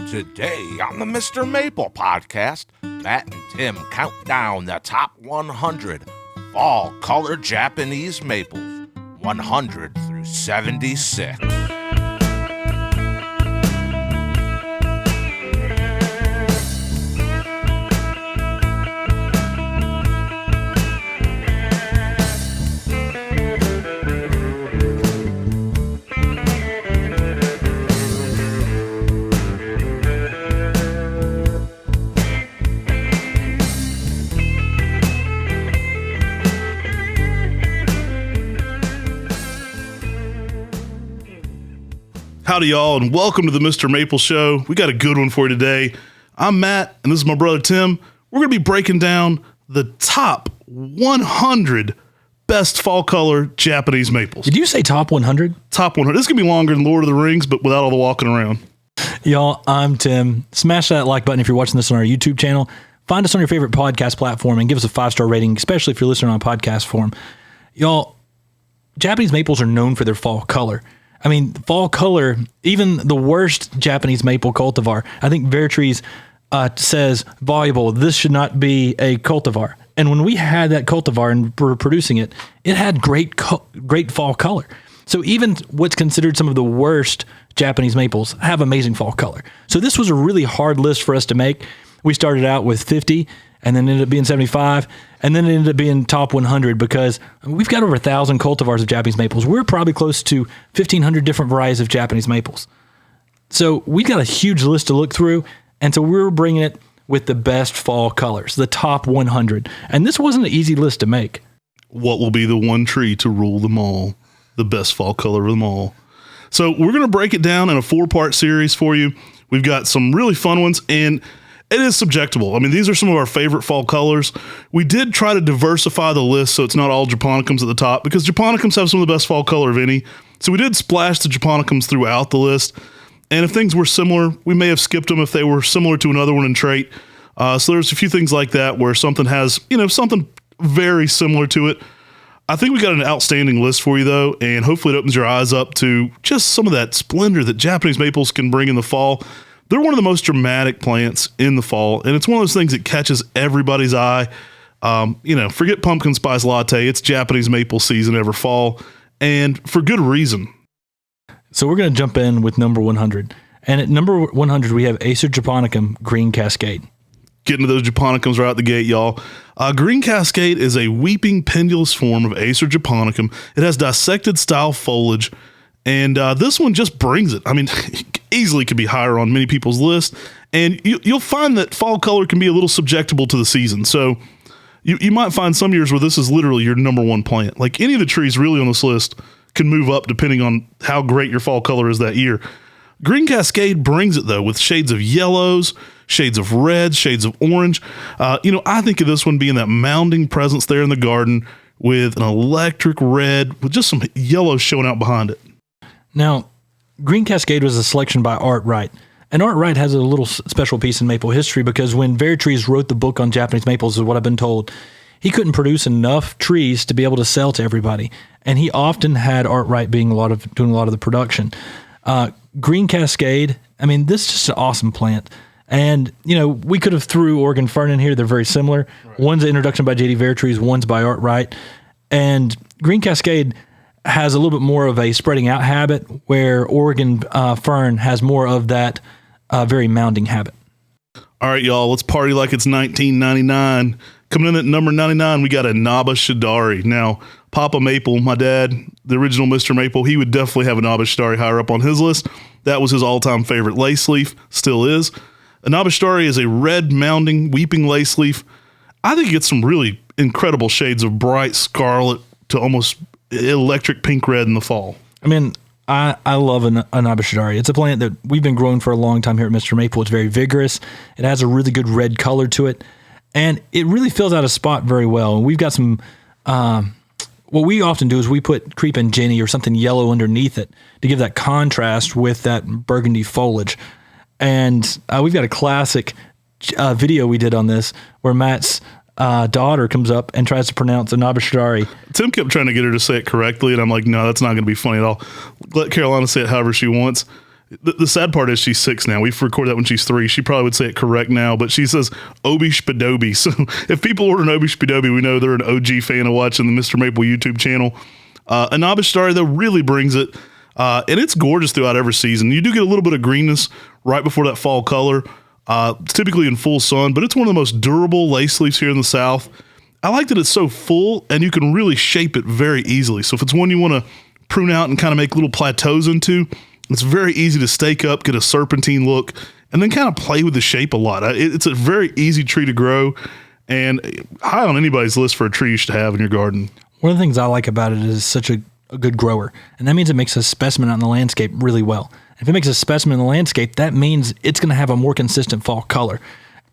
Today on the Mr. Maple podcast, Matt and Tim count down the top 100 fall color Japanese maples, 100 through 76. Howdy, y'all, and welcome to the Mr. Maple Show. We got a good one for you today. I'm Matt, and this is my brother Tim. We're going to be breaking down the top 100 best fall color Japanese maples. Did you say top 100? Top 100. This is going to be longer than Lord of the Rings, but without all the walking around. Y'all, I'm Tim. Smash that like button if you're watching this on our YouTube channel. Find us on your favorite podcast platform and give us a 5-star rating, especially if you're listening on podcast form. Y'all, Japanese maples are known for their fall color. I mean, fall color, even the worst Japanese maple cultivar, I think Vertrees says, valuable, this should not be a cultivar. And when we had that cultivar and were producing it, it had great fall color. So even what's considered some of the worst Japanese maples have amazing fall color. So this was a really hard list for us to make. We started out with 50 and then ended up being 75, and then it ended up being top 100 because we've got over 1,000 cultivars of Japanese maples. We're probably close to 1,500 different varieties of Japanese maples. So we got a huge list to look through, and so we're bringing it with the best fall colors, the top 100. And this wasn't an easy list to make. What will be the one tree to rule them all? The best fall color of them all. So we're going to break it down in a 4-part series for you. We've got some really fun ones, and it is subjectable. I mean, these are some of our favorite fall colors. We did try to diversify the list so it's not all Japonicums at the top, because Japonicums have some of the best fall color of any. So we did splash the Japonicums throughout the list. And if things were similar, we may have skipped them if they were similar to another one in trait. So there's a few things like that where something has, something very similar to it. I think we got an outstanding list for you, though, and hopefully it opens your eyes up to just some of that splendor that Japanese maples can bring in the fall. They're one of the most dramatic plants in the fall, and it's one of those things that catches everybody's eye. Forget pumpkin spice latte. It's Japanese maple season every fall, and for good reason. So we're going to jump in with number 100. And at number 100, we have Acer Japonicum Green Cascade. Getting to those Japonicums right out the gate, y'all. Green Cascade is a weeping pendulous form of Acer Japonicum. It has dissected style foliage, and this one just brings it. I mean, easily could be higher on many people's list, and you'll find that fall color can be a little subjectable to the season. So you might find some years where this is literally your number one plant. Like any of the trees really on this list can move up depending on how great your fall color is that year. Green Cascade brings it, though, with shades of yellows, shades of reds, shades of orange. I think of this one being that mounding presence there in the garden with an electric red with just some yellow showing out behind it. Now, Green Cascade was a selection by Art Wright. And Art Wright has a little special piece in maple history because when Vertrees wrote the book on Japanese maples, is what I've been told, he couldn't produce enough trees to be able to sell to everybody. And he often had Art Wright doing a lot of the production. Green Cascade, I mean, this is just an awesome plant. And, we could have threw Oregon Fern in here. They're very similar. Right. One's an introduction by J.D. Vertrees, one's by Art Wright. And Green Cascade has a little bit more of a spreading out habit, where Oregon Fern has more of that very mounding habit. All right, y'all, let's party like it's 1999. Coming in at number 99, we got a Naba Shidari. Now, Papa Maple, my dad, the original Mr. Maple, he would definitely have a Naba Shidari higher up on his list. That was his all-time favorite lace leaf, still is. A Naba Shidari is a red, mounding, weeping lace leaf. I think it gets some really incredible shades of bright scarlet to almost electric pink red in the fall. I mean, I love a Naba Shidari. It's a plant that we've been growing for a long time here at Mr. Maple. It's very vigorous. It has a really good red color to it, and it really fills out a spot very well. And we've got some, what we often do is we put Creepin' Jenny or something yellow underneath it to give that contrast with that burgundy foliage. And we've got a classic video we did on this where Matt's daughter comes up and tries to pronounce a Naba Shidari. Tim kept trying to get her to say it correctly, and I'm like, no, that's not going to be funny at all. Let Carolina say it however she wants. The sad part is she's 6 now. We've recorded that when she's 3. She probably would say it correct now, but she says Obi Spadobi. So if people order an Obi Spadobi, we know they're an OG fan of watching the Mr. Maple YouTube channel. Anabashtari, though, really brings it. And it's gorgeous throughout every season. You do get a little bit of greenness right before that fall color, typically in full sun, but it's one of the most durable lace leaves here in the South. I like that it's so full, and you can really shape it very easily. So if it's one you want to prune out and kind of make little plateaus into, it's very easy to stake up, get a serpentine look, and then kind of play with the shape a lot. It's a very easy tree to grow, and high on anybody's list for a tree you should have in your garden. One of the things I like about it is it's such a good grower, and that means it makes a specimen out in the landscape really well. If it makes a specimen in the landscape, that means it's going to have a more consistent fall color.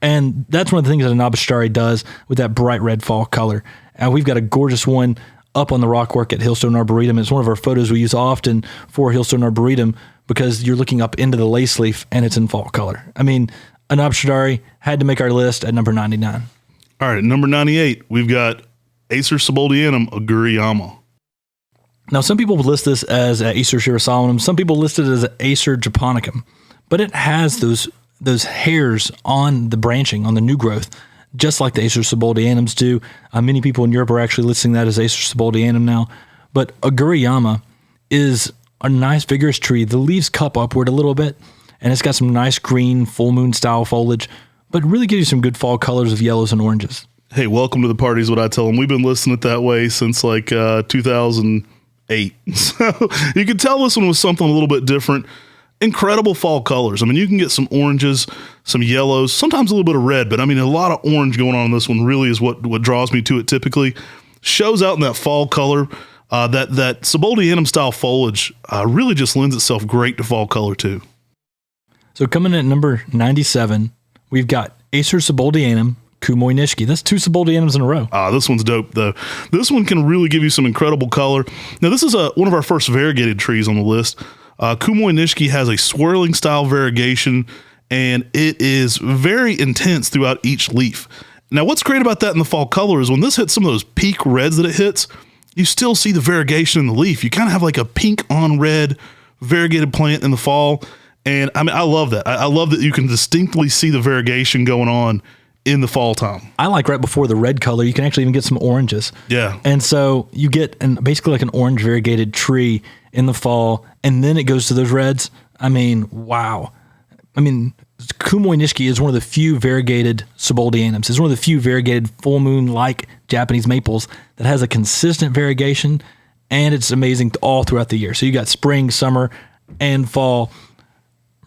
And that's one of the things that an Anabashtari does with that bright red fall color. We've got a gorgeous one up on the rockwork at Hillstone Arboretum. It's one of our photos we use often for Hillstone Arboretum because you're looking up into the lace leaf and it's in fall color. I mean, an Anabashtari had to make our list at number 99. All right, at number 98, we've got Acer Seboldianum aguriyama. Now, some people would list this as Acer shirasalinum. Some people list it as Acer japonicum, but it has those hairs on the branching, on the new growth, just like the Acer Seboldianums do. Many people in Europe are actually listing that as Acer Seboldianum now. But aguriyama is a nice, vigorous tree. The leaves cup upward a little bit, and it's got some nice green, full moon style foliage, but really gives you some good fall colors of yellows and oranges. Hey, welcome to the party is what I tell them. We've been listing it that way since like 2008. So you could tell this one was something a little bit different. Incredible fall colors. I mean, you can get some oranges, some yellows, sometimes a little bit of red, but I mean, a lot of orange going on in this one really is what draws me to it typically. Shows out in that fall color. That Seboldianum style foliage really just lends itself great to fall color too. So coming in at number 97, we've got Acer Seboldianum Kumoi Nishiki. That's 2 Seboldianums in a row. This one's dope though. This one can really give you some incredible color. Now this is one of our first variegated trees on the list. Kumoi Nishiki has a swirling style variegation, and it is very intense throughout each leaf. Now, what's great about that in the fall color is when this hits some of those peak reds that it hits, you still see the variegation in the leaf. You kind of have like a pink on red variegated plant in the fall, and I mean, I love that. I love that you can distinctly see the variegation going on in the fall time. I like right before the red color, you can actually even get some oranges. Yeah. And so you get basically like an orange variegated tree in the fall, and then it goes to those reds. I mean, wow. I mean, Kumoi Nishiki is one of the few variegated Seboldianums. It's one of the few variegated full moon-like Japanese maples that has a consistent variegation, and it's amazing all throughout the year. So you got spring, summer, and fall.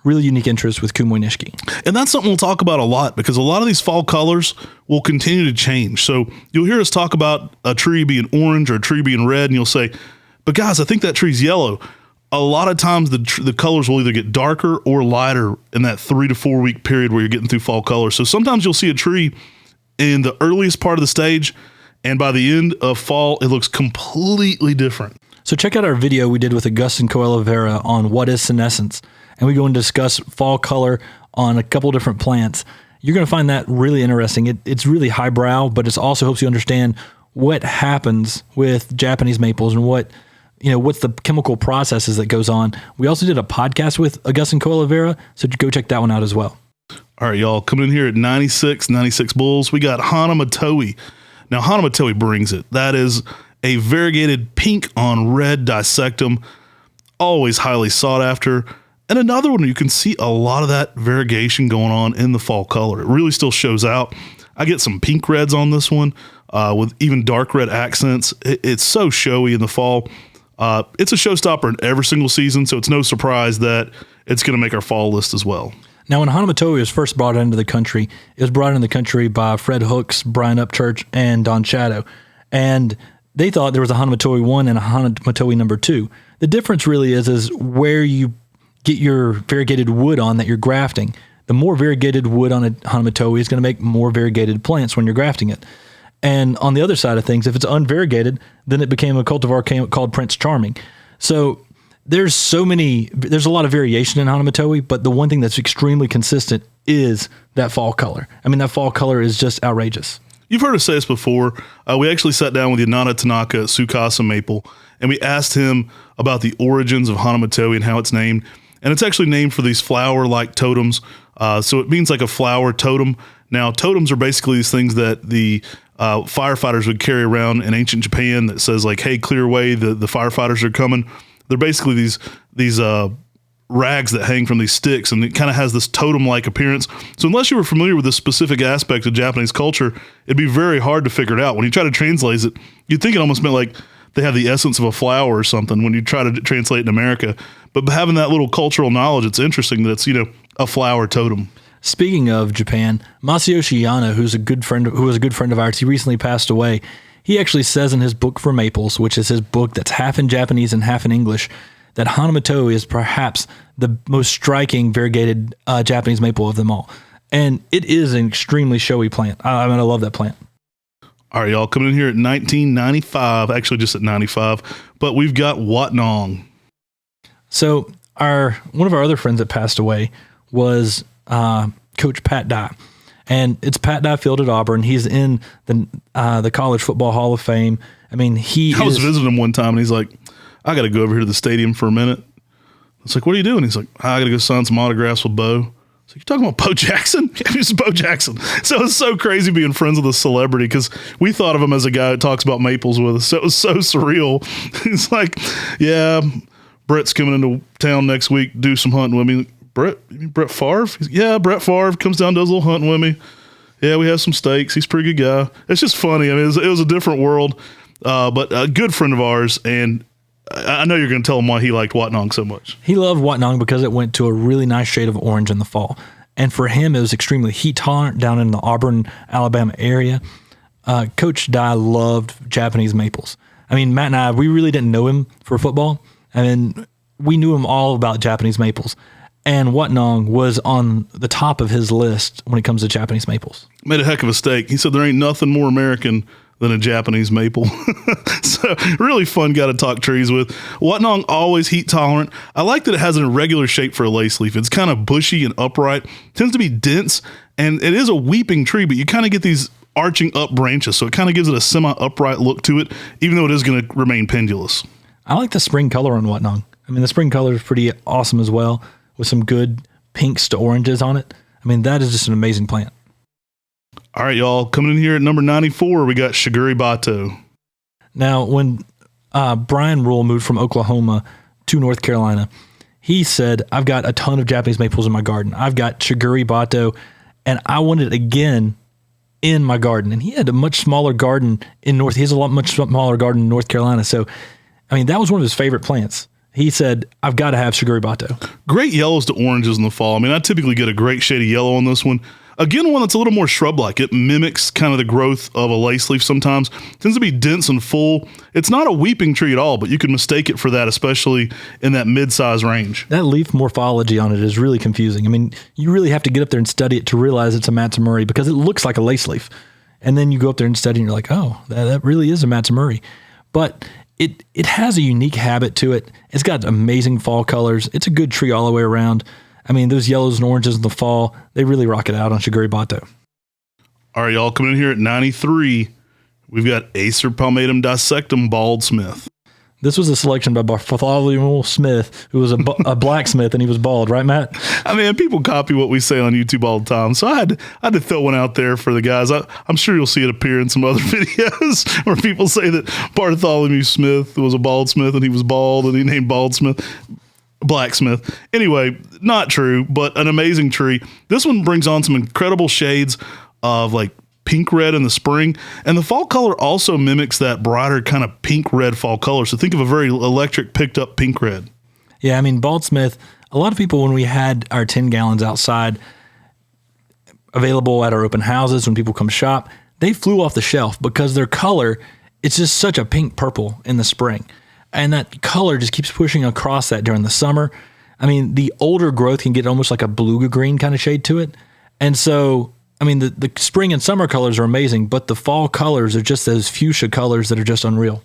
Really unique interest with Kumoi Nishiki. And that's something we'll talk about a lot because a lot of these fall colors will continue to change. So you'll hear us talk about a tree being orange or a tree being red, and you'll say, but guys, I think that tree's yellow. A lot of times the colors will either get darker or lighter in that 3 to 4 week period where you're getting through fall colors. So sometimes you'll see a tree in the earliest part of the stage, and by the end of fall, it looks completely different. So check out our video we did with Augustin Coelho-Vera on what is senescence, and we go and discuss fall color on a couple different plants. You're going to find that really interesting. It's really highbrow, but it also helps you understand what happens with Japanese maples and what's the chemical processes that goes on. We also did a podcast with Augustin Coelho-Vera, so go check that one out as well. All right, y'all, coming in here at 96 Bulls, we got Hanamatoi. Now, Hanamatoi brings it. That is a variegated pink on red dissectum, always highly sought after. And another one, you can see a lot of that variegation going on in the fall color. It really still shows out. I get some pink reds on this one with even dark red accents. It's so showy in the fall. It's a showstopper in every single season, so it's no surprise that it's going to make our fall list as well. Now, when Hanamatoi was first brought into the country, it was brought into the country by Fred Hooks, Brian Upchurch, and Don Shadow. And they thought there was a Hanamatoi 1 and a Hanamatoi number 2. The difference really is where you get your variegated wood on that you're grafting. The more variegated wood on a Hanamatoi is going to make more variegated plants when you're grafting it. And on the other side of things, if it's unvariegated, then it became a cultivar called Prince Charming. So there's a lot of variation in Hanamatoi, but the one thing that's extremely consistent is that fall color. I mean, that fall color is just outrageous. You've heard us say this before. We actually sat down with Yanana Tanaka at Tsukasa Maple, and we asked him about the origins of Hanamatoi and how it's named. and it's actually named for these flower-like totems. So it means like a flower totem. Now, totems are basically these things that the firefighters would carry around in ancient Japan that says like, hey, clear away, the firefighters are coming. They're basically these rags that hang from these sticks, and it kind of has this totem-like appearance. So unless you were familiar with this specific aspect of Japanese culture, it'd be very hard to figure it out. When you try to translate it, you'd think it almost meant like they have the essence of a flower or something when you try to translate in America. But having that little cultural knowledge, it's interesting that it's, a flower totem. Speaking of Japan, Masayoshi Yano, who was a good friend of ours, he recently passed away. He actually says in his book for maples, which is his book that's half in Japanese and half in English, that Hanamoto is perhaps the most striking variegated Japanese maple of them all. And it is an extremely showy plant. I love that plant. All right, y'all, coming in here at 1995, actually just at 95, but we've got Watnong. So one of our other friends that passed away was Coach Pat Dye. And it's Pat Dye Field at Auburn. He's in the College Football Hall of Fame. I mean, I was visiting him one time, and he's like, I got to go over here to the stadium for a minute. It's like, what are you doing? He's like, I got to go sign some autographs with Bo. It's like, you're talking about Bo Jackson? Yeah, he's Bo Jackson. So it's so crazy being friends with a celebrity because we thought of him as a guy that talks about maples with us. So it was so surreal. He's like, yeah, Brett's coming into town next week, do some hunting with me. Brett, you mean Brett Favre? Yeah, Brett Favre comes down, does a little hunting with me. Yeah, we have some steaks. He's a pretty good guy. It's just funny. I mean, it was a different world, but a good friend of ours, and I know you're going to tell him why he liked Watnong so much. He loved Watnong because it went to a really nice shade of orange in the fall. And for him, it was extremely heat tolerant down in the Auburn, Alabama area. Coach Dye loved Japanese maples. I mean, Matt and I, we really didn't know him for football. I mean, we knew him all about Japanese maples. And Watnong was on the top of his list when it comes to Japanese maples. Made a heck of a steak. He said there ain't nothing more American than a Japanese maple. So really fun guy to talk trees with. Watnong, always heat tolerant. I like that it has an irregular shape for a lace leaf. It's kind of bushy and upright. Tends to be dense, and it is a weeping tree, but you kind of get these arching up branches, so it kind of gives it a semi-upright look to it, even though it is going to remain pendulous. I like the spring color on Watnong. I mean, the spring color is pretty awesome as well, with some good pinks to oranges on it. I mean, that is just an amazing plant. All right, y'all, coming in here at number 94, we got Shiguri Bato. Now, when Brian Rule moved from Oklahoma to North Carolina, he said, I've got a ton of Japanese maples in my garden. I've got Shiguri Bato, and I want it again in my garden. And he had a much smaller garden he has a much smaller garden in North Carolina. So, I mean, that was one of his favorite plants. He said, I've got to have Shiguri Bato. Great yellows to oranges in the fall. I mean, I typically get a great shade of yellow on this one. Again, one that's a little more shrub-like. It mimics kind of the growth of a lace leaf sometimes. Tends to be dense and full. It's not a weeping tree at all, but you can mistake it for that, especially in that mid-size range. That leaf morphology on it is really confusing. I mean, you really have to get up there and study it to realize it's a Matsumuri because it looks like a lace leaf. And then you go up there and study and you're like, oh, that really is a Matsumuri. But it has a unique habit to it. It's got amazing fall colors. It's a good tree all the way around. I mean, those yellows and oranges in the fall, they really rock it out on Shiguri Bato. All right, y'all, coming in here at 93, we've got Acer Palmatum Dissectum Bald Smith. This was a selection by Bartholomew Smith, who was a blacksmith, and he was bald, right, Matt? I mean, people copy what we say on YouTube all the time, so I had to throw one out there for the guys. I'm sure you'll see it appear in some other videos where people say that Bartholomew Smith was a bald smith, and he was bald, and he named Bald Smith Blacksmith. Anyway, not true, but an amazing tree. This one brings on some incredible shades of like pink red in the spring, and the fall color also mimics that brighter kind of pink red fall color. So think of a very electric picked up pink red. Yeah, I mean, Bald Smith, a lot of people, when we had our 10 gallons outside available at our open houses when people come shop, they flew off the shelf because their color, it's just such a pink purple in the spring. And that color just keeps pushing across that during the summer. I mean, the older growth can get almost like a beluga green kind of shade to it. And so, I mean, the spring and summer colors are amazing, but the fall colors are just those fuchsia colors that are just unreal.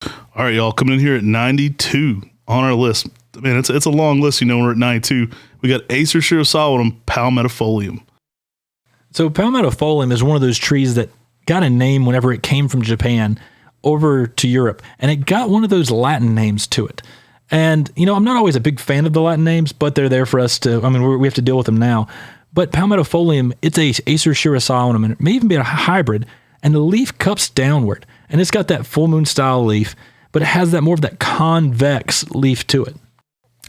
All right, y'all, coming in here at 92 on our list. Man, it's a long list, we're at 92. We got Acer Shirosawinum Palmetifolium. So Palmetifolium is one of those trees that got a name whenever it came from Japan over to Europe, and it got one of those Latin names to it. And, I'm not always a big fan of the Latin names, but they're there for us to, we have to deal with them now. But Palmetto folium, it's a Acer schirosalum, and it may even be a hybrid, and the leaf cups downward. And it's got that full moon style leaf, but it has that more of that convex leaf to it.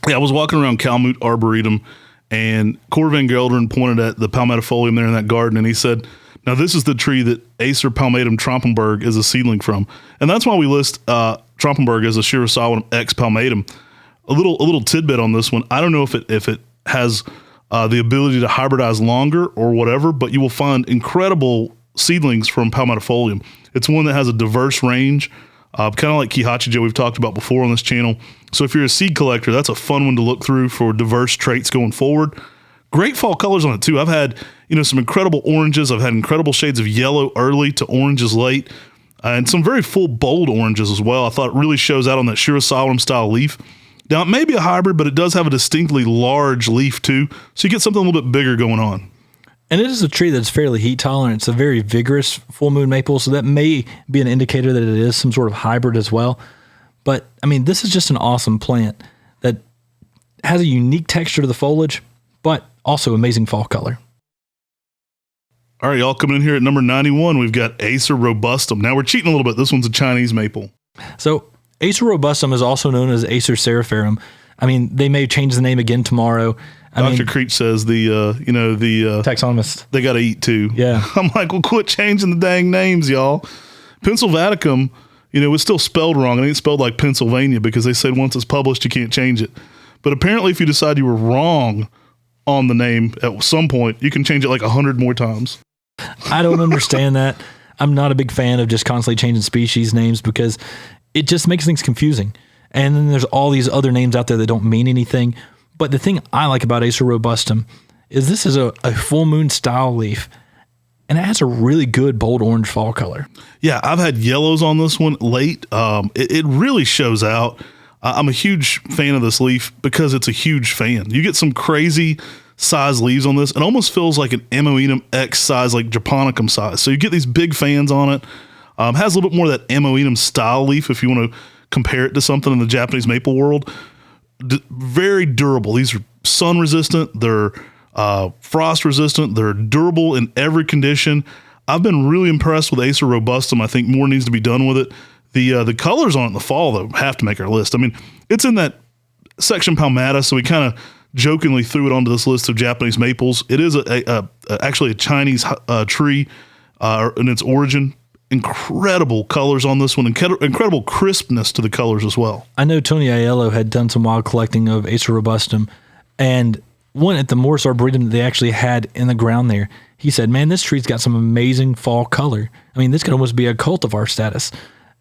Yeah, I was walking around Calmoot Arboretum, and Cor Van Gelderen pointed at the Palmetto folium there in that garden, and he said, now this is the tree that Acer palmatum Trompenberg is a seedling from. And that's why we list Trompenberg as a Schirosalum X palmatum. A little tidbit on this one. I don't know if it has the ability to hybridize longer or whatever, but you will find incredible seedlings from palmatifolium. It's one that has a diverse range, kind of like Kihachijo we've talked about before on this channel. So if you're a seed collector, that's a fun one to look through for diverse traits going forward. Great fall colors on it too. I've had, some incredible oranges. I've had incredible shades of yellow early to oranges late, and some very full bold oranges as well. I thought it really shows out on that Schirosalum style leaf. Now it may be a hybrid, but it does have a distinctly large leaf too. So you get something a little bit bigger going on. And it is a tree that's fairly heat tolerant. It's a very vigorous full moon maple, so that may be an indicator that it is some sort of hybrid as well. But this is just an awesome plant that has a unique texture to the foliage, but also amazing fall color. All right, y'all, coming in here at number 91, we've got Acer robustum. Now we're cheating a little bit. This one's a Chinese maple. So Acer robustum is also known as Acer seriferum. They may change the name again tomorrow. Dr. Creech says the taxonomist, they got to eat too. Yeah. I'm like, well, quit changing the dang names, y'all. Pennsylvaticum, it's still spelled wrong. It ain't spelled like Pennsylvania because they said once it's published, you can't change it. But apparently if you decide you were wrong on the name at some point, you can change it like 100 more times. I don't understand that. I'm not a big fan of just constantly changing species names because it just makes things confusing. And then there's all these other names out there that don't mean anything. But the thing I like about Acer robustum is this is a full moon style leaf, and it has a really good bold orange fall color. Yeah, I've had yellows on this one late. It really shows out. I'm a huge fan of this leaf because it's a huge fan. You get some crazy size leaves on this. It almost feels like an Amoenum X size, like Japonicum size. So you get these big fans on it. Has a little bit more of that Amoenum style leaf if you want to compare it to something in the Japanese maple world. Very durable. These are sun resistant. They're frost resistant. They're durable in every condition. I've been really impressed with Acer robustum. I think more needs to be done with it. The colors on it in the fall, though, have to make our list. It's in that section Palmata, so we kind of jokingly threw it onto this list of Japanese maples. It is actually a Chinese tree in its origin. Incredible colors on this one. Incredible crispness to the colors as well. I know Tony Aiello had done some wild collecting of Acer robustum, and one at the Morris Arboretum that they actually had in the ground there. He said, man, this tree's got some amazing fall color. This could almost be a cultivar status.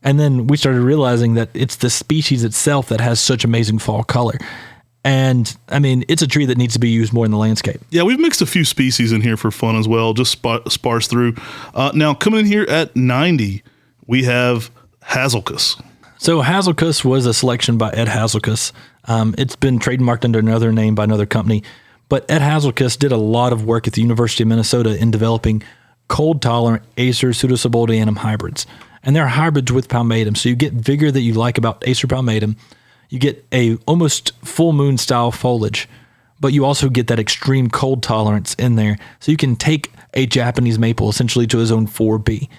And then we started realizing that it's the species itself that has such amazing fall color. And it's a tree that needs to be used more in the landscape. Yeah, we've mixed a few species in here for fun as well, just sparse through. Now, coming in here at 90, we have Hazelkus. So Hazelkus was a selection by Ed Hazelkus. It's been trademarked under another name by another company. But Ed Hazelkus did a lot of work at the University of Minnesota in developing cold-tolerant Acer pseudosubuldianum hybrids. And they're hybrids with palmatum. So you get vigor that you like about Acer palmatum. You get a almost full moon style foliage, but you also get that extreme cold tolerance in there. So you can take a Japanese maple essentially to a zone 4B.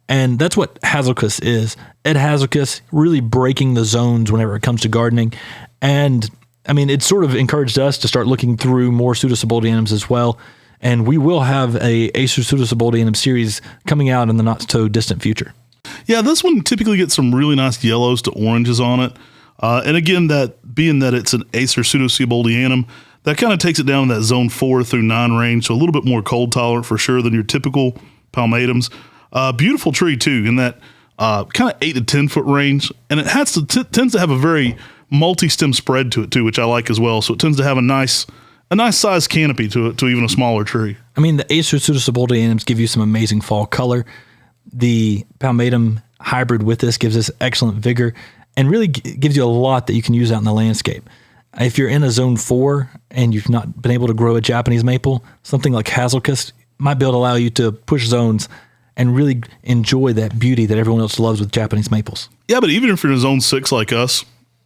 And that's what Hazelkus is. Ed Hazelkus really breaking the zones whenever it comes to gardening. And it sort of encouraged us to start looking through more pseudosubuldianums as well. And we will have a Acer pseudosubuldianum series coming out in the not so distant future. Yeah, this one typically gets some really nice yellows to oranges on it. And again, that being that it's an Acer pseudosubuldianum, that kind of takes it down in that zone 4 through 9 range, so a little bit more cold tolerant for sure than your typical palmatums. Beautiful tree too, in that kind of 8 to 10 foot range, and it has to tends to have a very multi-stem spread to it too, which I like as well. So it tends to have a nice size canopy to it, to even a smaller tree. The Acer pseudosubuldianums give you some amazing fall color. The palmatum hybrid with this gives us excellent vigor and really gives you a lot that you can use out in the landscape. If you're in a zone 4 and you've not been able to grow a Japanese maple, something like Hazelkus might be able to allow you to push zones and really enjoy that beauty that everyone else loves with Japanese maples. Yeah, but even if you're in zone 6 like us,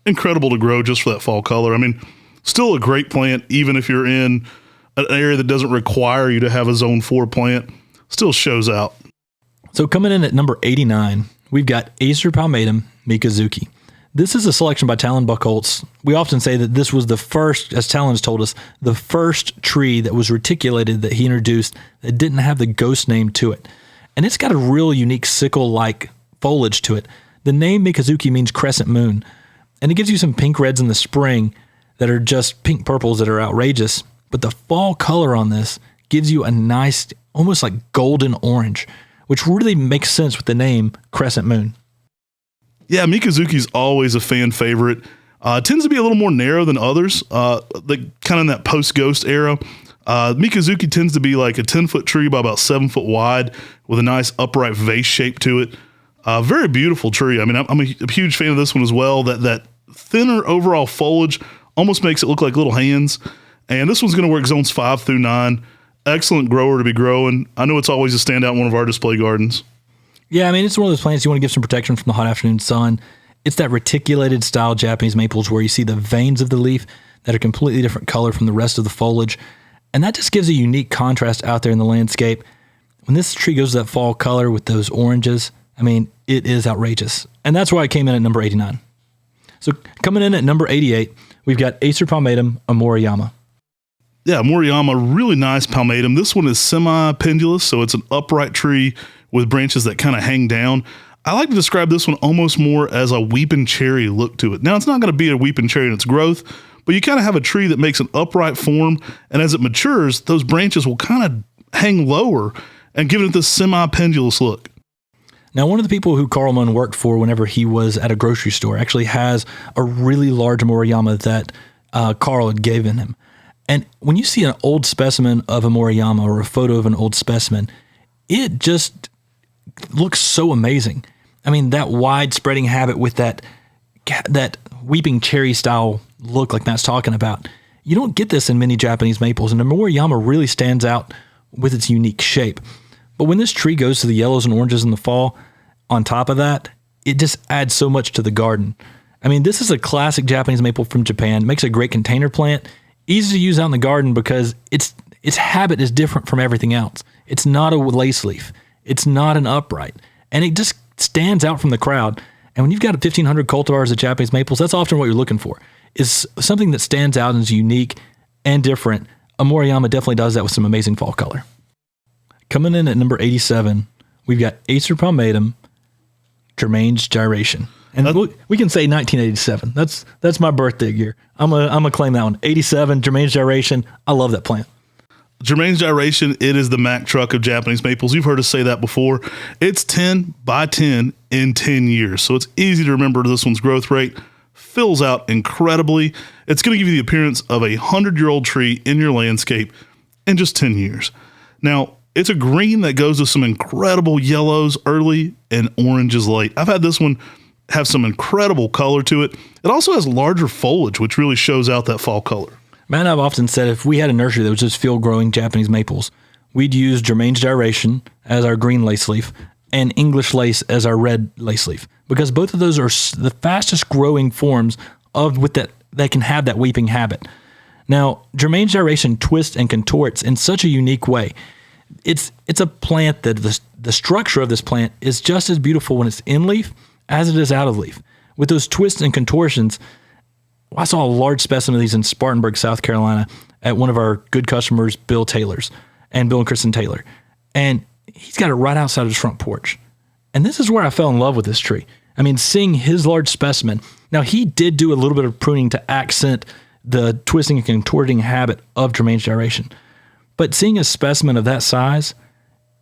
incredible to grow just for that fall color. I mean, still a great plant, even if you're in an area that doesn't require you to have a zone 4 plant, still shows out. So coming in at number 89, we've got Acer palmatum Mikazuki. This is a selection by Talon Buchholz. We often say that this was the first, as Talon's told us, the first tree that was reticulated that he introduced that didn't have the ghost name to it. And it's got a real unique sickle-like foliage to it. The name Mikazuki means crescent moon, and it gives you some pink reds in the spring that are just pink purples that are outrageous. But the fall color on this gives you a nice, almost like golden orange, which really makes sense with the name Crescent Moon. Yeah, Mikazuki's always a fan favorite. It tends to be a little more narrow than others, like kind of in that post-ghost era. Mikazuki tends to be like a 10-foot tree by about 7 foot wide with a nice upright vase shape to it. Very beautiful tree. I mean, I'm a huge fan of this one as well. That thinner overall foliage almost makes it look like little hands. And this one's going to work zones 5 through 9. Excellent grower to be growing. I know it's always a standout in one of our display gardens. Yeah, I mean, it's one of those plants you want to give some protection from the hot afternoon sun. It's that reticulated style Japanese maples where you see the veins of the leaf that are completely different color from the rest of the foliage. And that just gives a unique contrast out there in the landscape. When this tree goes to that fall color with those oranges, I mean, it is outrageous. And that's why it came in at number 89. So coming in at number 88, we've got Acer palmatum Amoriyama. Yeah, Moriyama, really nice palmatum. This one is semi-pendulous, so it's an upright tree with branches that kind of hang down. I like to describe this one almost more as a weeping cherry look to it. Now, it's not going to be a weeping cherry in its growth, but you kind of have a tree that makes an upright form, and as it matures, those branches will kind of hang lower and give it this semi-pendulous look. Now, one of the people who Carl Munn worked for whenever he was at a grocery store actually has a really large Moriyama that Carl had given him. And when you see an old specimen of a Moriyama or a photo of an old specimen, it just looks so amazing. I mean, that wide spreading habit with that weeping cherry style look like Matt's talking about, you don't get this in many Japanese maples, and the Moriyama really stands out with its unique shape. But when this tree goes to the yellows and oranges in the fall, on top of that, it just adds so much to the garden. I mean, this is a classic Japanese maple from Japan. It makes a great container plant, easy to use out in the garden because its habit is different from everything else. It's not a lace leaf. It's not an upright. And it just stands out from the crowd. And when you've got 1,500 cultivars of Japanese maples, that's often what you're looking for, is something that stands out and is unique and different. A Moriyama definitely does that with some amazing fall color. Coming in at number 87, we've got Acer palmatum Germain's Gyration. And we can say 1987. That's my birthday year. I'm gonna claim that one. 87, Germain's Gyration. I love that plant. Germain's Gyration, it is the Mack truck of Japanese maples. You've heard us say that before. It's 10 by 10 in 10 years. So it's easy to remember this one's growth rate. Fills out incredibly. It's going to give you the appearance of a 100-year-old tree in your landscape in just 10 years. Now, it's a green that goes to some incredible yellows early and oranges late. I've had this one have some incredible color to it. It also has larger foliage, which really shows out that fall color. Matt and I've often said if we had a nursery that was just field-growing Japanese maples, we'd use Germain's Gyration as our green lace leaf and English lace as our red lace leaf, because both of those are the fastest growing forms that can have that weeping habit. Now, Germain's Gyration twists and contorts in such a unique way. It's a plant that the structure of this plant is just as beautiful when it's in leaf as it is out of leaf. With those twists and contortions, I saw a large specimen of these in Spartanburg, South Carolina, at one of our good customers, Bill and Kristen Taylor. And he's got it right outside of his front porch. And this is where I fell in love with this tree. I mean, seeing his large specimen. Now, he did do a little bit of pruning to accent the twisting and contorting habit of Germain's Gyration. But seeing a specimen of that size,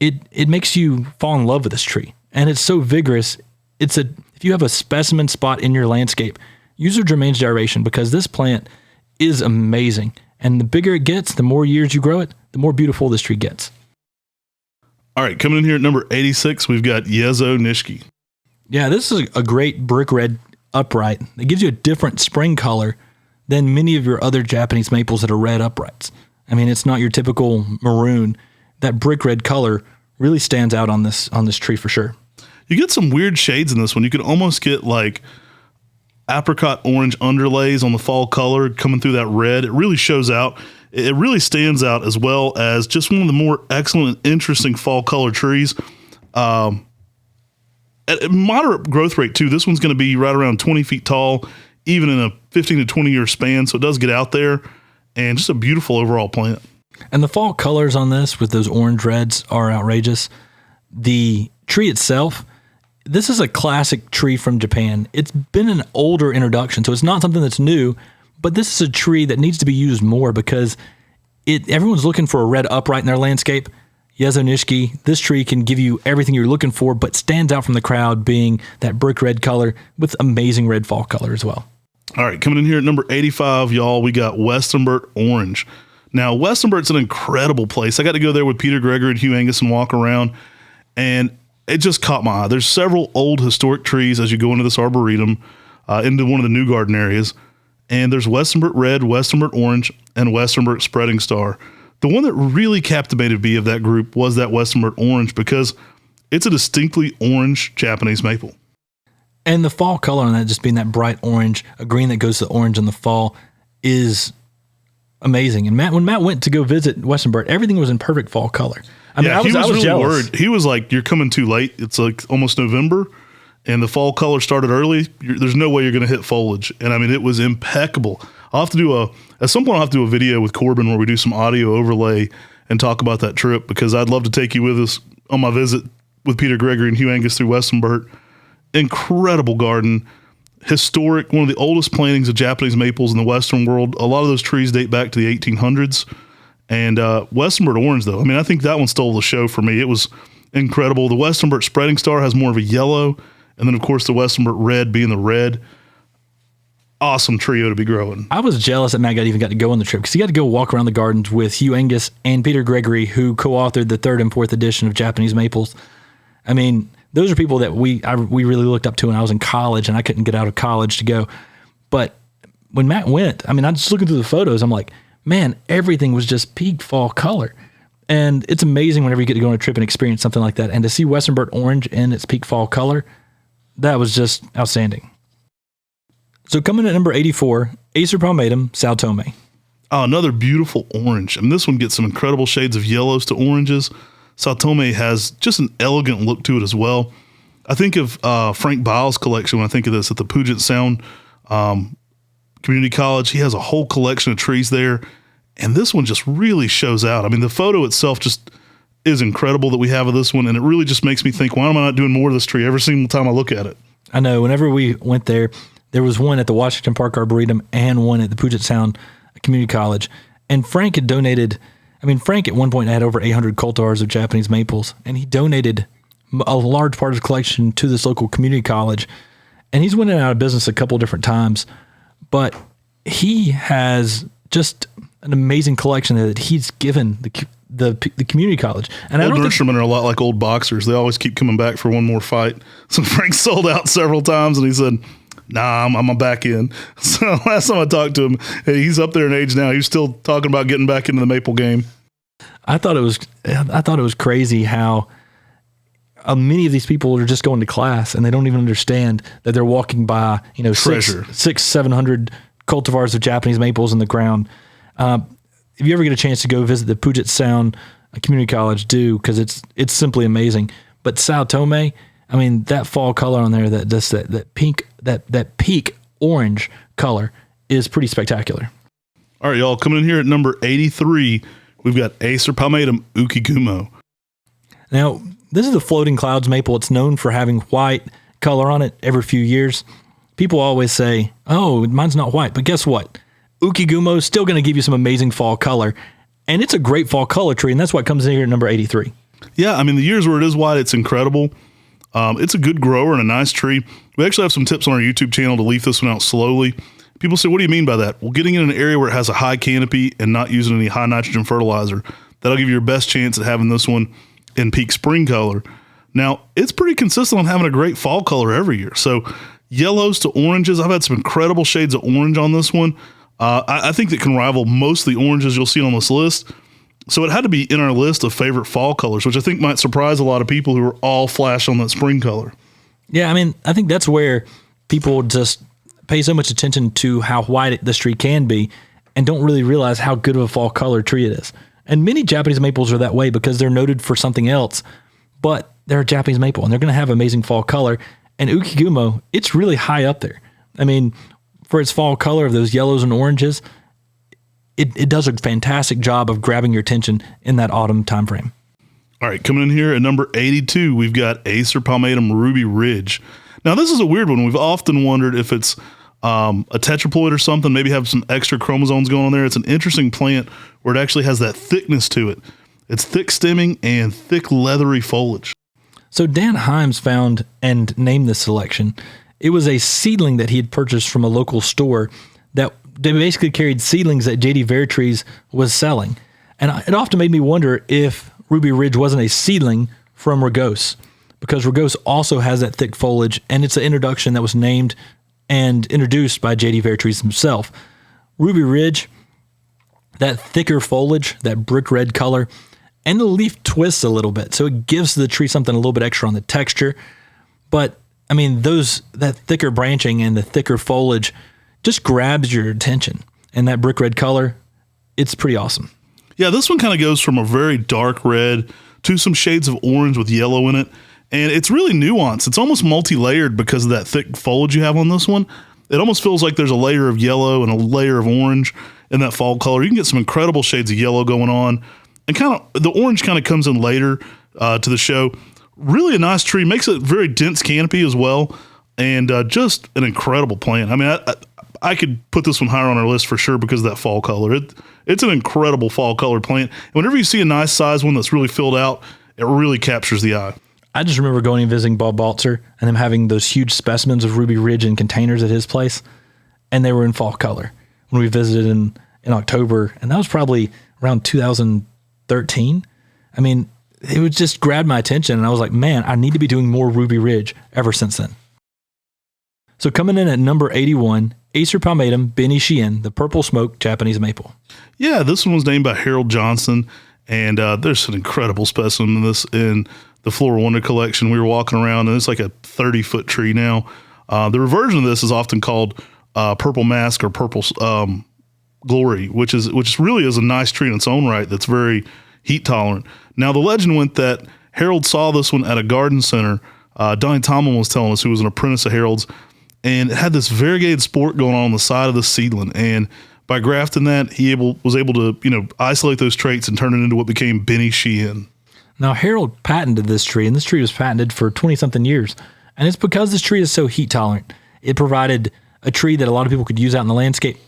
it makes you fall in love with this tree. And it's so vigorous. If you have a specimen spot in your landscape, use your Germain's Gyration, because this plant is amazing. And the bigger it gets, the more years you grow it, the more beautiful this tree gets. All right, coming in here at number 86, we've got Yezo Nishiki. Yeah, this is a great brick red upright. It gives you a different spring color than many of your other Japanese maples that are red uprights. I mean, it's not your typical maroon. That brick red color really stands out on this tree for sure. You get some weird shades in this one. You could almost get like apricot orange underlays on the fall color coming through that red. It really shows out. It really stands out, as well as just one of the more excellent and interesting fall color trees. At a moderate growth rate too. This one's going to be right around 20 feet tall, even in a 15 to 20 year span. So it does get out there, and just a beautiful overall plant. And the fall colors on this with those orange reds are outrageous. The tree itself, this is a classic tree from Japan. It's been an older introduction, so it's not something that's new, but this is a tree that needs to be used more because everyone's looking for a red upright in their landscape. Yezo Nishiki, this tree can give you everything you're looking for, but stands out from the crowd being that brick red color with amazing red fall color as well. All right, coming in here at number 85, y'all, we got Westernbert Orange. Now, Westernbert's an incredible place. I got to go there with Peter Gregory and Hugh Angus and walk around, and it just caught my eye. There's several old historic trees as you go into this arboretum, into one of the new garden areas, and there's Westernbert Red, Westernbert Orange, and Westernbert Spreading Star. The one that really captivated me of that group was that Westernbert Orange because it's a distinctly orange Japanese maple. And the fall color on that, just being that bright orange, a green that goes to orange in the fall, is amazing. And when Matt went to go visit Westernbert, everything was in perfect fall color. I mean, I was really jealous. Worried. He was like, "You're coming too late. It's like almost November, and the fall color started early. There's no way you're going to hit foliage." And I mean, it was impeccable. I'll have to do at some point I'll have to do a video with Corbin where we do some audio overlay and talk about that trip, because I'd love to take you with us on my visit with Peter Gregory and Hugh Angus through Westernbert. Incredible garden. Historic, one of the oldest plantings of Japanese maples in the Western world. A lot of those trees date back to the 1800s. And Westernbert Orange, though, I mean, I think that one stole the show for me. It was incredible. The Westernbert Spreading Star has more of a yellow, and then, of course, the Westernbert Red being the red. Awesome trio to be growing. I was jealous that Matt even got to go on the trip because he got to go walk around the gardens with Hugh Angus and Peter Gregory, who co-authored the 3rd and 4th edition of Japanese Maples. I mean, those are people that we really looked up to when I was in college, and I couldn't get out of college to go. But when Matt went, I mean, I'm just looking through the photos. I'm like, man, everything was just peak fall color. And it's amazing whenever you get to go on a trip and experience something like that. And to see Westernbert Orange in its peak fall color, that was just outstanding. So coming at number 84, Acer palmatum, Sao Tome. Oh, another beautiful orange. And this one gets some incredible shades of yellows to oranges. Sao Tome has just an elegant look to it as well. I think of Frank Biles' collection when I think of this at the Puget Sound Community College. He has a whole collection of trees there, and this one just really shows out. I mean, the photo itself just is incredible that we have of this one, and it really just makes me think, why am I not doing more of this tree every single time I look at it? I know. Whenever we went there, there was one at the Washington Park Arboretum and one at the Puget Sound Community College, and Frank had donated. I mean, Frank at one point had over 800 cultivars of Japanese maples, and he donated a large part of his collection to this local community college. And he's went out of business a couple different times, but he has just an amazing collection that he's given the community college. And old nurserymen are a lot like old boxers. They always keep coming back for one more fight. So Frank sold out several times, and he said, "Nah, I'm back in." So last time I talked to him, he's up there in age now. He's still talking about getting back into the maple game. I thought it was crazy how many of these people are just going to class and they don't even understand that they're walking by, treasure. 700 cultivars of Japanese maples in the ground. If you ever get a chance to go visit the Puget Sound Community College, do, because it's simply amazing. But Sao Tome, I mean, that fall color on there, that pink, that peak orange color is pretty spectacular. All right, y'all, coming in here at number 83, we've got Acer palmatum Ukigumo. Now, this is the floating clouds maple. It's known for having white color on it every few years. People always say, "Oh, mine's not white," but guess what? Ukigumo is still going to give you some amazing fall color, and it's a great fall color tree, and that's what comes in here at number 83. Yeah, I mean, the years where it is white, it's incredible. It's a good grower and a nice tree. We actually have some tips on our YouTube channel to leaf this one out slowly. People say, "What do you mean by that?" Well, getting in an area where it has a high canopy and not using any high nitrogen fertilizer, that'll give you your best chance at having this one in peak spring color. Now, it's pretty consistent on having a great fall color every year. So yellows to oranges, I've had some incredible shades of orange on this one. I think that can rival most of the oranges you'll see on this list. So it had to be in our list of favorite fall colors, which I think might surprise a lot of people who are all flash on that spring color. Yeah, I mean, I think that's where people just pay so much attention to how white this tree can be and don't really realize how good of a fall color tree it is. And many Japanese maples are that way because they're noted for something else, but they're a Japanese maple and they're going to have amazing fall color. And Ukigumo, it's really high up there. I mean, for its fall color of those yellows and oranges, it does a fantastic job of grabbing your attention in that autumn time frame. All right, coming in here at number 82, we've got Acer palmatum Ruby Ridge. Now, this is a weird one. We've often wondered if it's a tetraploid or something, maybe have some extra chromosomes going on there. It's an interesting plant where it actually has that thickness to it. It's thick stemming and thick leathery foliage. So Dan Himes found and named this selection. It was a seedling that he had purchased from a local store that they basically carried seedlings that J.D. Vertrees was selling. And it often made me wonder if Ruby Ridge wasn't a seedling from Rugose, because Rugose also has that thick foliage, and it's an introduction that was named and introduced by J.D. Vertrees himself. Ruby Ridge, that thicker foliage, that brick red color, and the leaf twists a little bit, so it gives the tree something a little bit extra on the texture. But I mean, that thicker branching and the thicker foliage just grabs your attention, and that brick red color, it's pretty awesome. Yeah, this one kind of goes from a very dark red to some shades of orange with yellow in it. And it's really nuanced. It's almost multi-layered because of that thick foliage you have on this one. It almost feels like there's a layer of yellow and a layer of orange in that fall color. You can get some incredible shades of yellow going on. And kind of the orange kind of comes in later to the show. Really a nice tree. Makes a very dense canopy as well. And just an incredible plant. I mean, I could put this one higher on our list for sure because of that fall color. It's an incredible fall color plant. And whenever you see a nice size one that's really filled out, it really captures the eye. I just remember going and visiting Bob Baltzer and them having those huge specimens of Ruby Ridge in containers at his place, and they were in fall color when we visited in October, and that was probably around 2013. I mean, it would just grab my attention, and I was like, man, I need to be doing more Ruby Ridge ever since then. So coming in at number 81, Acer palmatum Benishien, the purple smoke Japanese maple. Yeah, this one was named by Harold Johnson, and there's an incredible specimen of this in the Flora Wonder collection. We were walking around, and it's like a 30-foot tree now. The reversion of this is often called purple mask or purple glory, which really is a nice tree in its own right that's very heat tolerant. Now, the legend went that Harold saw this one at a garden center. Donnie Tomlin was telling us, who was an apprentice of Harold's, and it had this variegated sport going on the side of the seedling. And by grafting that, he was able to isolate those traits and turn it into what became Benishien. Now, Harold patented this tree, and this tree was patented for 20-something years. And it's because this tree is so heat tolerant. It provided a tree that a lot of people could use out in the landscape,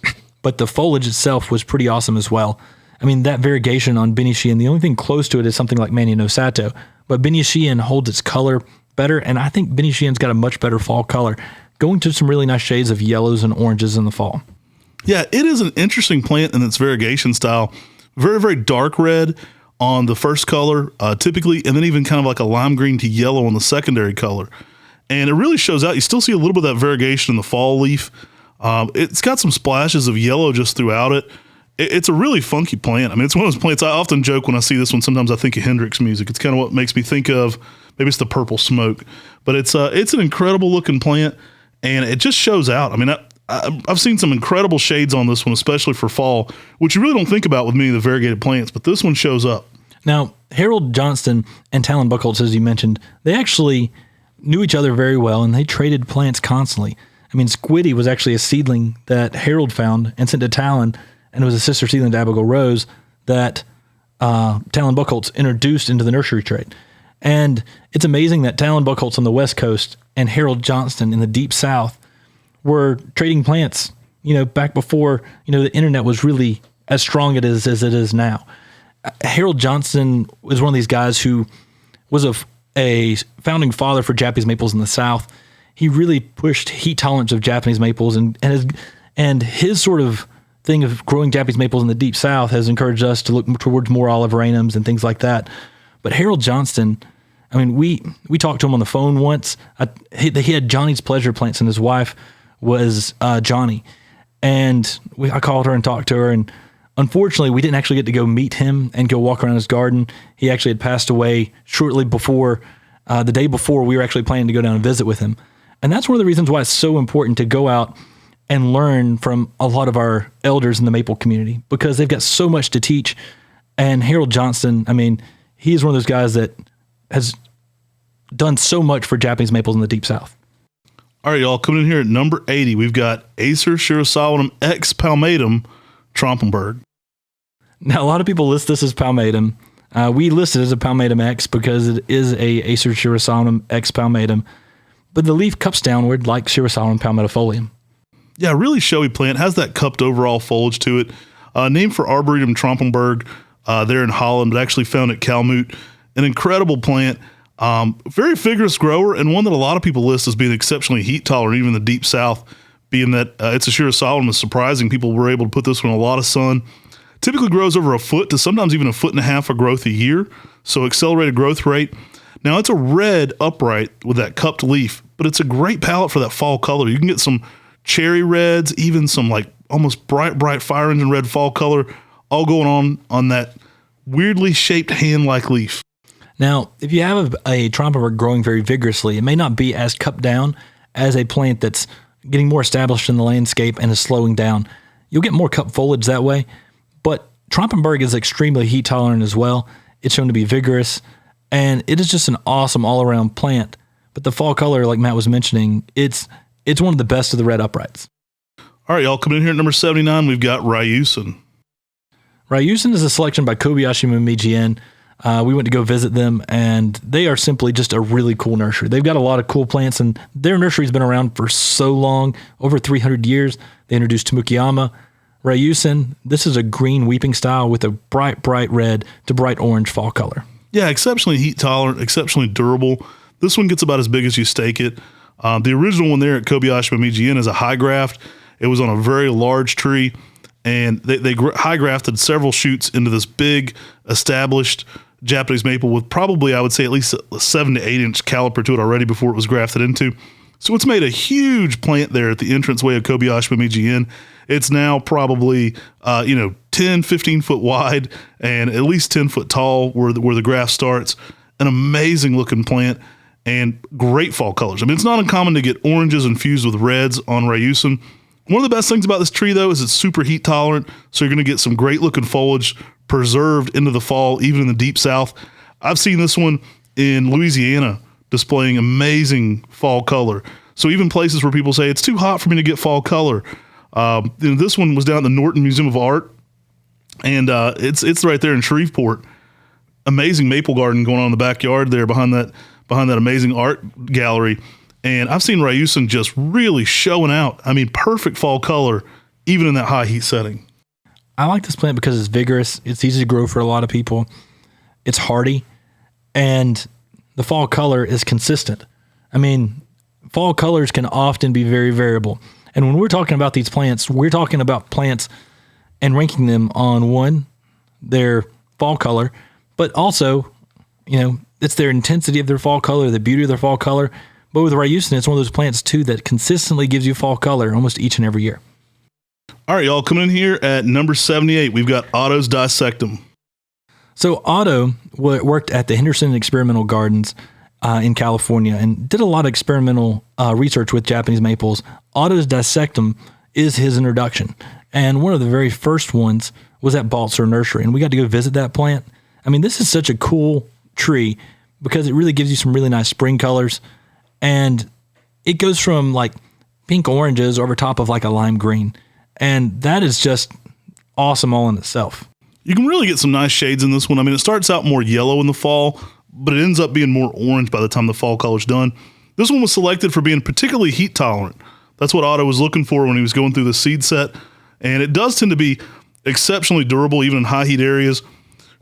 but the foliage itself was pretty awesome as well. I mean, that variegation on Benishien, the only thing close to it is something like Mania no Sato, but Benishien holds its color better, and I think Benishien's got a much better fall color, going to some really nice shades of yellows and oranges in the fall. Yeah, it is an interesting plant in its variegation style. Very, very dark red on the first color, typically, and then even kind of like a lime green to yellow on the secondary color. And it really shows out. You still see a little bit of that variegation in the fall leaf. It's got some splashes of yellow just throughout it. It's a really funky plant. I mean, it's one of those plants I often joke when I see this one. Sometimes I think of Hendrix music. It's kind of what makes me think of, maybe it's the purple smoke. But it's an incredible looking plant, and it just shows out. I mean, I've seen some incredible shades on this one, especially for fall, which you really don't think about with many of the variegated plants, but this one shows up. Now, Harold Johnston and Talon Buchholz, as you mentioned, they actually knew each other very well, and they traded plants constantly. I mean, Squiddy was actually a seedling that Harold found and sent to Talon, and it was a sister seedling to Abigail Rose that Talon Buchholz introduced into the nursery trade. And it's amazing that Talon Buchholz on the West Coast and Harold Johnston in the Deep South were trading plants, back before, the internet was really as strong as it is now. Harold Johnston was one of these guys who was a founding father for Japanese maples in the South. He really pushed heat tolerance of Japanese maples, and his sort of thing of growing Japanese maples in the Deep South has encouraged us to look towards more oliveranums and things like that. But Harold Johnston, I mean, we talked to him on the phone once. He had Johnny's Pleasure plants, and his wife was Johnny. And I called her and talked to her, and unfortunately, we didn't actually get to go meet him and go walk around his garden. He actually had passed away shortly before, the day before we were actually planning to go down and visit with him. And that's one of the reasons why it's so important to go out and learn from a lot of our elders in the maple community because they've got so much to teach. And Harold Johnston, I mean, he's one of those guys that has done so much for Japanese maples in the Deep South. All right, y'all, coming in here at number 80, we've got Acer Shirasalinum X Palmatum Trompenberg. Now, a lot of people list this as Palmatum. We list it as a Palmatum X because it is a Acer Shirasalinum X Palmatum, but the leaf cups downward like Shirasalinum palmatifolium. Yeah, really showy plant. Has that cupped overall foliage to it. Named for Arboretum Trompenberg there in Holland, but actually found at Kalmut. An incredible plant. Very vigorous grower, and one that a lot of people list as being exceptionally heat tolerant, even in the Deep South, being that it's a Shirasalinum is surprising. People were able to put this one in a lot of sun. Typically grows over a foot to sometimes even a foot and a half of growth a year, so accelerated growth rate. Now, it's a red upright with that cupped leaf, but it's a great palette for that fall color. You can get some cherry reds, even some like almost bright fire engine red fall color, all going on that weirdly shaped hand-like leaf. Now, if you have a Trompenberg growing very vigorously, it may not be as cupped down as a plant that's getting more established in the landscape and is slowing down. You'll get more cup foliage that way, but Trompenberg is extremely heat tolerant as well. It's shown to be vigorous, and it is just an awesome all-around plant. But the fall color, like Matt was mentioning, it's one of the best of the red uprights. All right, y'all, coming in here at number 79, we've got Ryusin. Ryusin is a selection by Kobayashi Momiji. We went to go visit them, and they are simply just a really cool nursery. They've got a lot of cool plants, and their nursery's been around for so long, over 300 years. They introduced Tamukiyama. Ryusin, this is a green weeping style with a bright red to bright orange fall color. Yeah, exceptionally heat tolerant, exceptionally durable. This one gets about as big as you stake it. The original one there at Kobayashi Momiji is a high graft. It was on a very large tree, and they high grafted several shoots into this big established Japanese maple with probably, I would say, at least a 7 to 8 inch caliper to it already before it was grafted into. So it's made a huge plant there at the entranceway of Kobayashi Momiji. It's now probably 10, 15 foot wide and at least 10 foot tall where the graft starts. An amazing looking plant and great fall colors. I mean, it's not uncommon to get oranges infused with reds on Ryusin. One of the best things about this tree, though, is it's super heat tolerant, so you're going to get some great looking foliage preserved into the fall, even in the Deep South. I've seen this one in Louisiana displaying amazing fall color. So even places where people say it's too hot for me to get fall color. This one was down at the Norton Museum of Art, and it's right there in Shreveport. Amazing maple garden going on in the backyard there behind that amazing art gallery. And I've seen Ryusin just really showing out. I mean, perfect fall color, even in that high heat setting. I like this plant because it's vigorous. It's easy to grow for a lot of people. It's hardy, and the fall color is consistent. I mean, fall colors can often be very variable. And when we're talking about these plants, we're talking about plants and ranking them on, one, their fall color, but also, it's their intensity of their fall color, the beauty of their fall color. But with Ryusin, it's one of those plants, too, that consistently gives you fall color almost each and every year. All right, y'all, coming in here at number 78, we've got Otto's Dissectum. So Otto worked at the Henderson Experimental Gardens in California and did a lot of experimental research with Japanese maples. Otto's Dissectum is his introduction. And one of the very first ones was at Baltzer Nursery, and we got to go visit that plant. I mean, this is such a cool tree because it really gives you some really nice spring colors. And it goes from like pink oranges over top of like a lime green. And that is just awesome all in itself. You can really get some nice shades in this one. I mean, it starts out more yellow in the fall, but it ends up being more orange by the time the fall color's done. This one was selected for being particularly heat tolerant. That's what Otto was looking for when he was going through the seed set. And it does tend to be exceptionally durable, even in high heat areas,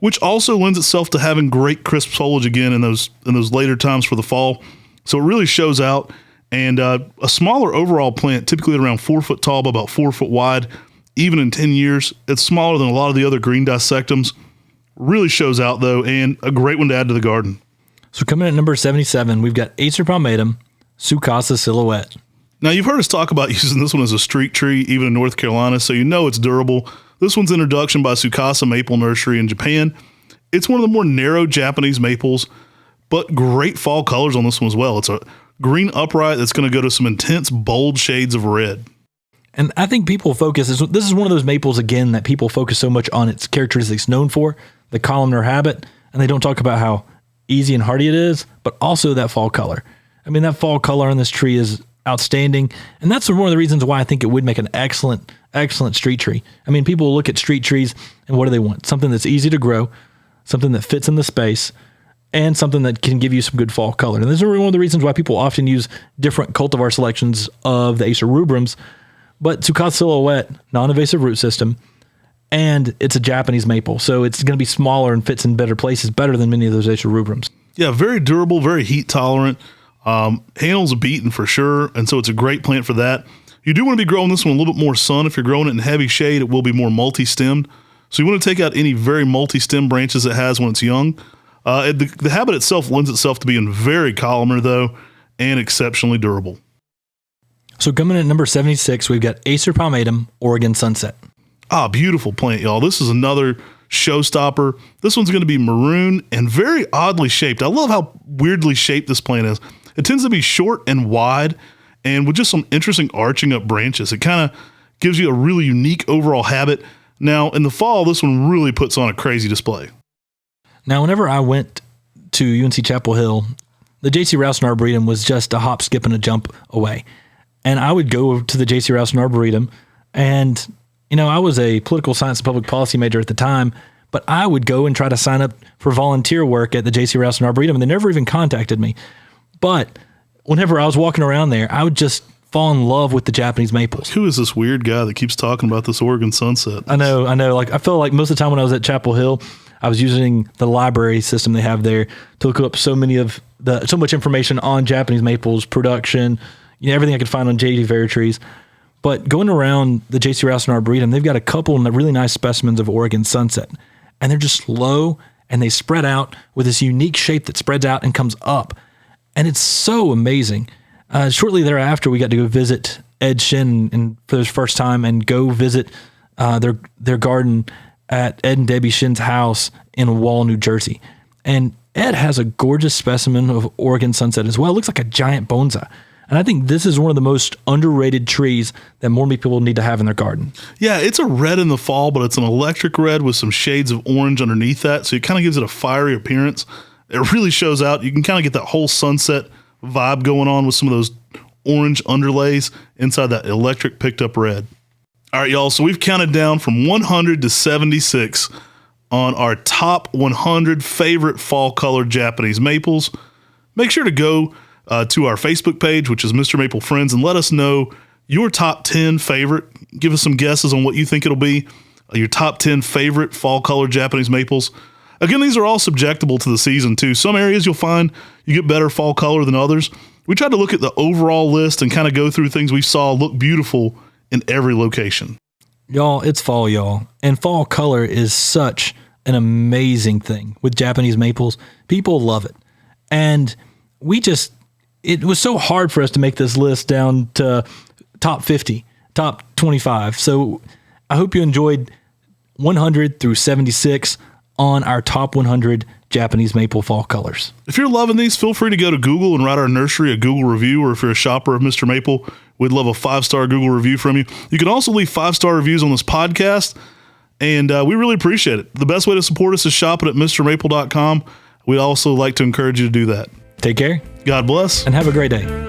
which also lends itself to having great crisp foliage again in those later times for the fall. So it really shows out, and a smaller overall plant, typically at around 4 foot tall, but about 4 foot wide, even in 10 years. It's smaller than a lot of the other green dissectums. Really shows out, though, and a great one to add to the garden. So coming at number 77, we've got Acer palmatum, Sukasa silhouette. Now, you've heard us talk about using this one as a street tree, even in North Carolina, so you know it's durable. This one's introduction by Sukasa Maple Nursery in Japan. It's one of the more narrow Japanese maples, but great fall colors on this one as well. It's a green upright that's going to go to some intense, bold shades of red. And I think people focus, this is one of those maples, again, that people focus so much on its characteristics known for, the columnar habit, and they don't talk about how easy and hardy it is, but also that fall color. I mean, that fall color on this tree is outstanding. And that's one of the reasons why I think it would make an excellent street tree. I mean, people look at street trees and what do they want? Something that's easy to grow, something that fits in the space, and something that can give you some good fall color. And this is one of the reasons why people often use different cultivar selections of the Acer rubrums. But Tsukasa Silhouette, non-invasive root system, and it's a Japanese maple. So it's going to be smaller and fits in better places, better than many of those Acer rubrums. Yeah, very durable, very heat tolerant. Handles a beating for sure, and so it's a great plant for that. You do want to be growing this one a little bit more sun. If you're growing it in heavy shade, it will be more multi-stemmed. So you want to take out any very multi-stem branches it has when it's young. The habit itself lends itself to being very columnar, though, and exceptionally durable. So coming in at number 76, we've got Acer palmatum, Oregon Sunset. Ah, beautiful plant, y'all. This is another showstopper. This one's going to be maroon and very oddly shaped. I love how weirdly shaped this plant is. It tends to be short and wide and with just some interesting arching up branches. It kind of gives you a really unique overall habit. Now, in the fall, this one really puts on a crazy display. Now, whenever I went to UNC Chapel Hill, the J.C. Rowson Arboretum was just a hop, skip, and a jump away. And I would go to the J.C. Rowson Arboretum, and, you know, I was a political science and public policy major at the time, but I would go and try to sign up for volunteer work at the J.C. Rowson Arboretum, and they never even contacted me. But whenever I was walking around there, I would just fall in love with the Japanese maples. Who is this weird guy that keeps talking about this Oregon Sunset? I know. Like, I feel like most of the time when I was at Chapel Hill, I was using the library system they have there to look up so much information on Japanese maples, production, you know, everything I could find on J.D. Fair trees. But going around the J.C. Rowson Arboretum, they've got a couple of really nice specimens of Oregon Sunset, and they're just low and they spread out with this unique shape that spreads out and comes up. And it's so amazing. Shortly thereafter, we got to go visit Ed Shin for the first time and go visit their garden at Ed and Debbie Shin's house in Wall, New Jersey. And Ed has a gorgeous specimen of Oregon Sunset as well. It looks like a giant bonsai. And I think this is one of the most underrated trees that more people need to have in their garden. Yeah, it's a red in the fall, but it's an electric red with some shades of orange underneath that. So it kind of gives it a fiery appearance. It really shows out. You can kind of get that whole sunset vibe going on with some of those orange underlays inside that electric picked up red. All right, y'all. So we've counted down from 100 to 76 on our top 100 favorite fall colored Japanese maples. Make sure to go to our Facebook page, which is Mr. Maple Friends, and let us know your top 10 favorite. Give us some guesses on what you think it'll be. Your top 10 favorite fall colored Japanese maples. Again, these are all subjectable to the season too. Some areas you'll find you get better fall color than others. We tried to look at the overall list and kind of go through things we saw look beautiful in every location. Y'all, it's fall, y'all. And fall color is such an amazing thing with Japanese maples. People love it. And it was so hard for us to make this list down to top 50, top 25. So I hope you enjoyed 100 through 76 on our top 100 Japanese maple fall colors. If you're loving these, feel free to go to Google and write our nursery a Google review, or if you're a shopper of Mr. Maple, we'd love a 5-star Google review from you. You can also leave 5-star reviews on this podcast, and we really appreciate it. The best way to support us is shopping at MrMaple.com. We'd also like to encourage you to do that. Take care. God bless. And have a great day.